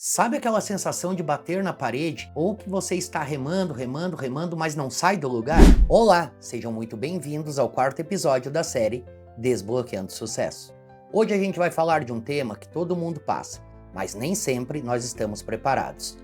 Sabe aquela sensação de bater na parede ou que você está remando, remando, remando, mas não sai do lugar? Olá, sejam muito bem-vindos ao quarto episódio da série Desbloqueando Sucesso. Hoje a gente vai falar de um tema que todo mundo passa, mas nem sempre nós estamos preparados.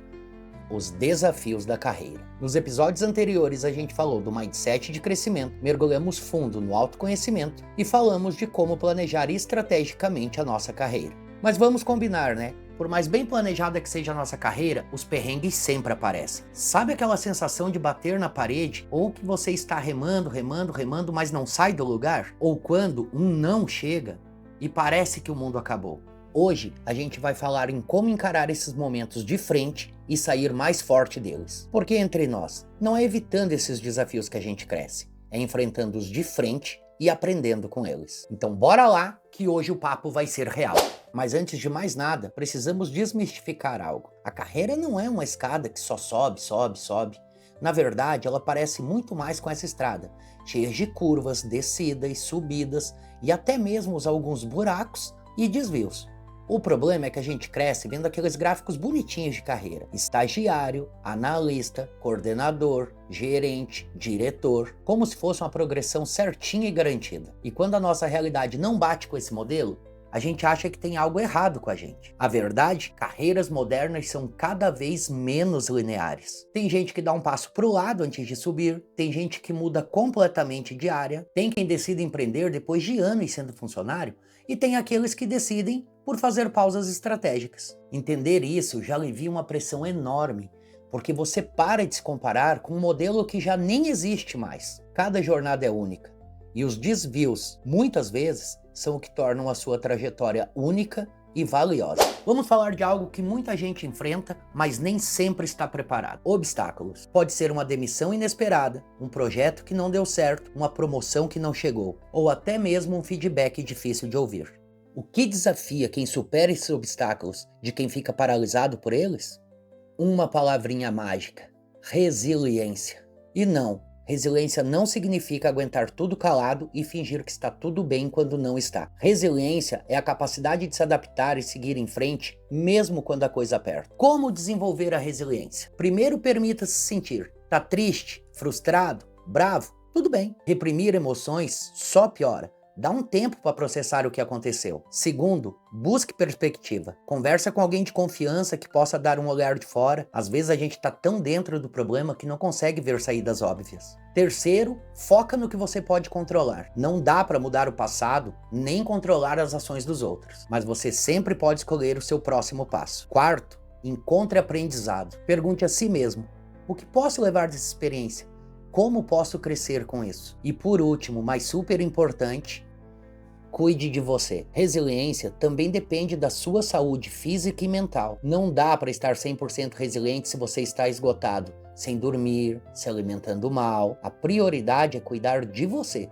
Os desafios da carreira. Nos episódios anteriores a gente falou do mindset de crescimento, mergulhamos fundo no autoconhecimento e falamos de como planejar estrategicamente a nossa carreira. Mas vamos combinar, né? Por mais bem planejada que seja a nossa carreira, os perrengues sempre aparecem. Sabe aquela sensação de bater na parede? Ou que você está remando, remando, remando, mas não sai do lugar? Ou quando um não chega e parece que o mundo acabou? Hoje a gente vai falar em como encarar esses momentos de frente e sair mais forte deles. Porque entre nós, não é evitando esses desafios que a gente cresce, é enfrentando-os de frente e aprendendo com eles. Então bora lá, que hoje o papo vai ser real. Mas antes de mais nada, precisamos desmistificar algo. A carreira não é uma escada que só sobe, sobe, sobe. Na verdade, ela parece muito mais com essa estrada, cheia de curvas, descidas, subidas e até mesmo alguns buracos e desvios. O problema é que a gente cresce vendo aqueles gráficos bonitinhos de carreira. Estagiário, analista, coordenador, gerente, diretor, como se fosse uma progressão certinha e garantida. E quando a nossa realidade não bate com esse modelo, a gente acha que tem algo errado com a gente. A verdade, carreiras modernas são cada vez menos lineares. Tem gente que dá um passo pro lado antes de subir, tem gente que muda completamente de área, tem quem decide empreender depois de anos sendo funcionário, e tem aqueles que decidem por fazer pausas estratégicas. Entender isso já alivia uma pressão enorme, porque você para de se comparar com um modelo que já nem existe mais. Cada jornada é única, e os desvios, muitas vezes, são o que tornam a sua trajetória única e valiosa. Vamos falar de algo que muita gente enfrenta, mas nem sempre está preparado. Obstáculos. Pode ser uma demissão inesperada, um projeto que não deu certo, uma promoção que não chegou, ou até mesmo um feedback difícil de ouvir. O que desafia quem supera esses obstáculos de quem fica paralisado por eles? Uma palavrinha mágica: resiliência. E não, resiliência não significa aguentar tudo calado e fingir que está tudo bem quando não está. Resiliência é a capacidade de se adaptar e seguir em frente, mesmo quando a coisa aperta. Como desenvolver a resiliência? Primeiro, permita-se sentir. Tá triste, frustrado, bravo? Tudo bem. Reprimir emoções só piora. Dá um tempo para processar o que aconteceu. Segundo, busque perspectiva. Conversa com alguém de confiança que possa dar um olhar de fora. Às vezes a gente está tão dentro do problema que não consegue ver saídas óbvias. Terceiro, foca no que você pode controlar. Não dá para mudar o passado, nem controlar as ações dos outros. Mas você sempre pode escolher o seu próximo passo. Quarto, encontre aprendizado. Pergunte a si mesmo: o que posso levar dessa experiência? Como posso crescer com isso? E por último, mas super importante, cuide de você. Resiliência também depende da sua saúde física e mental. Não dá para estar 100% resiliente se você está esgotado, sem dormir, se alimentando mal. A prioridade é cuidar de você.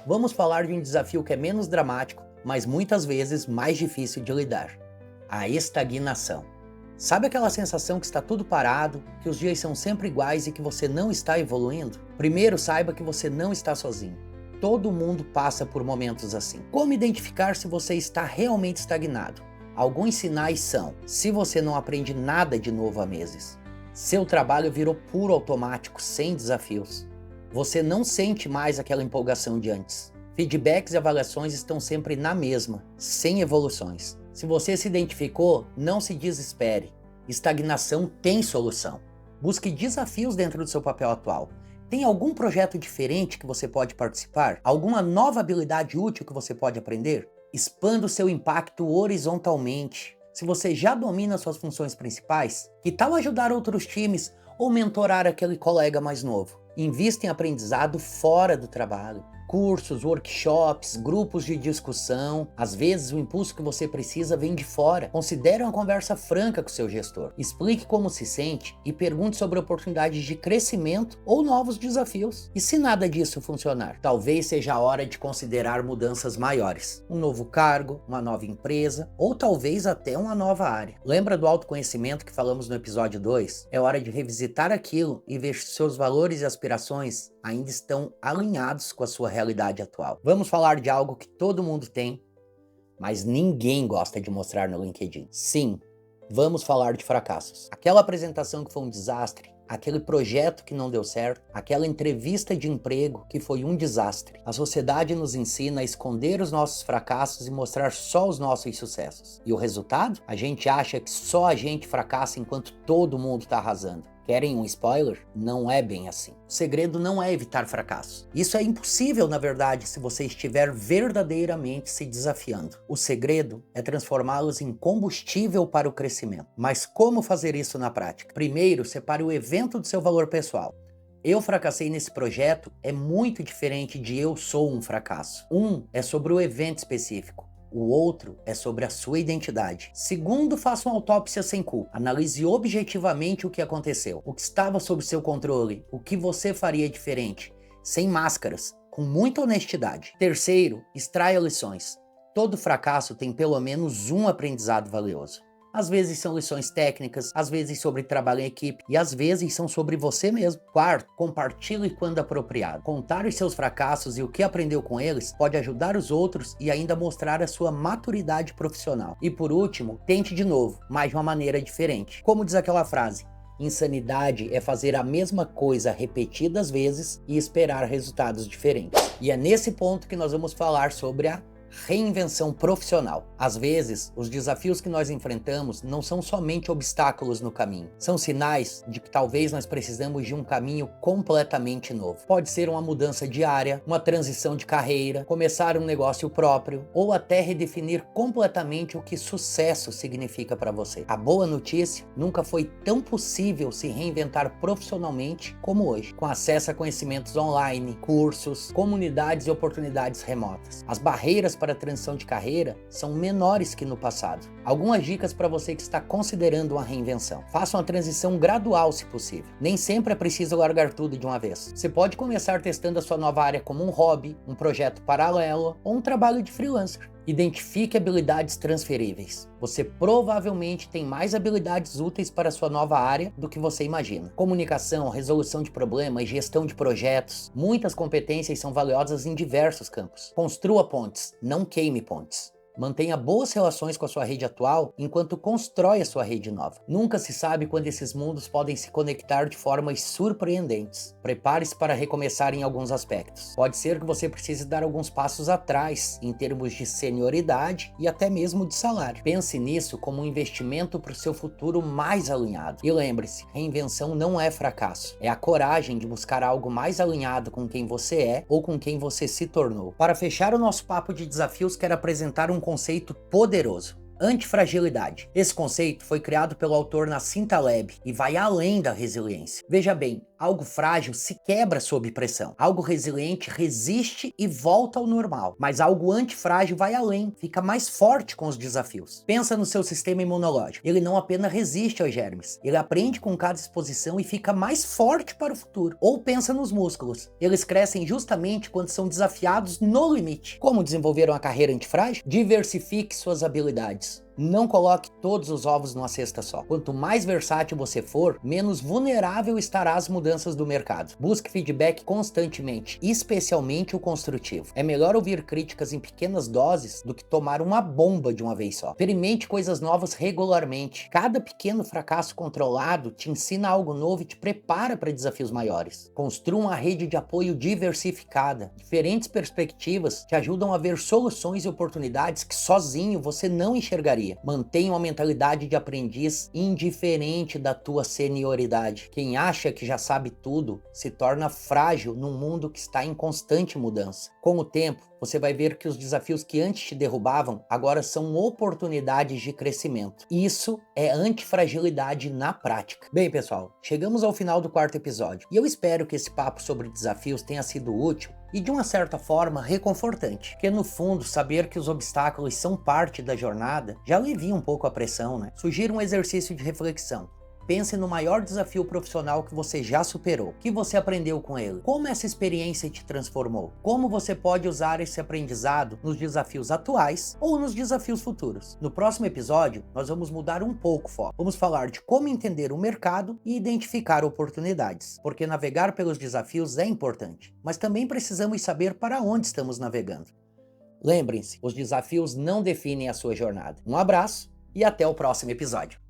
Vamos falar de um desafio que é menos dramático, mas muitas vezes mais difícil de lidar: a estagnação. Sabe aquela sensação que está tudo parado, que os dias são sempre iguais e que você não está evoluindo? Primeiro, saiba que você não está sozinho. Todo mundo passa por momentos assim. Como identificar se você está realmente estagnado? Alguns sinais são: se você não aprende nada de novo há meses, seu trabalho virou puro automático, sem desafios, você não sente mais aquela empolgação de antes, feedbacks e avaliações estão sempre na mesma, sem evoluções. Se você se identificou, não se desespere. Estagnação tem solução. Busque desafios dentro do seu papel atual. Tem algum projeto diferente que você pode participar? Alguma nova habilidade útil que você pode aprender? Expanda o seu impacto horizontalmente. Se você já domina suas funções principais, que tal ajudar outros times ou mentorar aquele colega mais novo? Invista em aprendizado fora do trabalho. Cursos, workshops, grupos de discussão. Às vezes o impulso que você precisa vem de fora. Considere uma conversa franca com seu gestor. Explique como se sente e pergunte sobre oportunidades de crescimento ou novos desafios. E se nada disso funcionar, talvez seja a hora de considerar mudanças maiores. Um novo cargo, uma nova empresa ou talvez até uma nova área. Lembra do autoconhecimento que falamos no episódio 2? É hora de revisitar aquilo e ver se seus valores e aspirações ainda estão alinhados com a sua realidade atual. Vamos falar de algo que todo mundo tem, mas ninguém gosta de mostrar no LinkedIn. Sim, vamos falar de fracassos. Aquela apresentação que foi um desastre, aquele projeto que não deu certo, aquela entrevista de emprego que foi um desastre. A sociedade nos ensina a esconder os nossos fracassos e mostrar só os nossos sucessos. E o resultado? A gente acha que só a gente fracassa enquanto todo mundo está arrasando. Querem um spoiler? Não é bem assim. O segredo não é evitar fracasso. Isso é impossível, na verdade, se você estiver verdadeiramente se desafiando. O segredo é transformá-los em combustível para o crescimento. Mas como fazer isso na prática? Primeiro, separe o evento do seu valor pessoal. Eu fracassei nesse projeto é muito diferente de eu sou um fracasso. Um é sobre o evento específico. O outro é sobre a sua identidade. Segundo, faça uma autópsia sem culpa. Analise objetivamente o que aconteceu, o que estava sob seu controle, o que você faria diferente, sem máscaras, com muita honestidade. Terceiro, extraia lições. Todo fracasso tem pelo menos um aprendizado valioso. Às vezes são lições técnicas, às vezes sobre trabalho em equipe e às vezes são sobre você mesmo. Quarto, compartilhe quando apropriado. Contar os seus fracassos e o que aprendeu com eles pode ajudar os outros e ainda mostrar a sua maturidade profissional. E por último, tente de novo, mas de uma maneira diferente. Como diz aquela frase, insanidade é fazer a mesma coisa repetidas vezes e esperar resultados diferentes. E é nesse ponto que nós vamos falar sobre a reinvenção profissional. Às vezes, os desafios que nós enfrentamos não são somente obstáculos no caminho, são sinais de que talvez nós precisamos de um caminho completamente novo. Pode ser uma mudança diária, uma transição de carreira, começar um negócio próprio, ou até redefinir completamente o que sucesso significa para você. A boa notícia, nunca foi tão possível se reinventar profissionalmente como hoje, com acesso a conhecimentos online, cursos, comunidades e oportunidades remotas. As barreiras para a transição de carreira são menores que no passado. Algumas dicas para você que está considerando uma reinvenção. Faça uma transição gradual se possível. Nem sempre é preciso largar tudo de uma vez. Você pode começar testando a sua nova área como um hobby, um projeto paralelo ou um trabalho de freelancer. Identifique habilidades transferíveis. Você provavelmente tem mais habilidades úteis para a sua nova área do que você imagina. Comunicação, resolução de problemas, gestão de projetos. Muitas competências são valiosas em diversos campos. Construa pontes, não queime pontes. Mantenha boas relações com a sua rede atual enquanto constrói a sua rede nova. Nunca se sabe quando esses mundos podem se conectar de formas surpreendentes. Prepare-se para recomeçar em alguns aspectos. Pode ser que você precise dar alguns passos atrás em termos de senioridade e até mesmo de salário. Pense nisso como um investimento para o seu futuro mais alinhado. E lembre-se, reinvenção não é fracasso. É a coragem de buscar algo mais alinhado com quem você é ou com quem você se tornou. Para fechar o nosso papo de desafios, quero apresentar um conceito poderoso: antifragilidade. Esse conceito foi criado pelo autor Nassim Taleb e vai além da resiliência. Veja bem, algo frágil se quebra sob pressão. Algo resiliente resiste e volta ao normal. Mas algo antifrágil vai além, fica mais forte com os desafios. Pensa no seu sistema imunológico. Ele não apenas resiste aos germes, ele aprende com cada exposição e fica mais forte para o futuro. Ou pensa nos músculos. Eles crescem justamente quando são desafiados no limite. Como desenvolver uma carreira antifrágil? Diversifique suas habilidades. Não coloque todos os ovos numa cesta só. Quanto mais versátil você for, menos vulnerável estará às mudanças do mercado. Busque feedback constantemente, especialmente o construtivo. É melhor ouvir críticas em pequenas doses do que tomar uma bomba de uma vez só. Experimente coisas novas regularmente. Cada pequeno fracasso controlado te ensina algo novo e te prepara para desafios maiores. Construa uma rede de apoio diversificada. Diferentes perspectivas te ajudam a ver soluções e oportunidades que sozinho você não enxergaria. Mantenha uma mentalidade de aprendiz indiferente da tua senioridade. Quem acha que já sabe tudo se torna frágil num mundo que está em constante mudança. Com o tempo, você vai ver que os desafios que antes te derrubavam agora são oportunidades de crescimento. Isso é antifragilidade na prática. Bem, pessoal, chegamos ao final do quarto episódio e eu espero que esse papo sobre desafios tenha sido útil e de uma certa forma reconfortante, porque no fundo saber que os obstáculos são parte da jornada já alivia um pouco a pressão, né? Sugiro um exercício de reflexão. Pense no maior desafio profissional que você já superou. O que você aprendeu com ele? Como essa experiência te transformou? Como você pode usar esse aprendizado nos desafios atuais ou nos desafios futuros? No próximo episódio, nós vamos mudar um pouco o foco. Vamos falar de como entender o mercado e identificar oportunidades. Porque navegar pelos desafios é importante, mas também precisamos saber para onde estamos navegando. Lembrem-se, os desafios não definem a sua jornada. Um abraço e até o próximo episódio.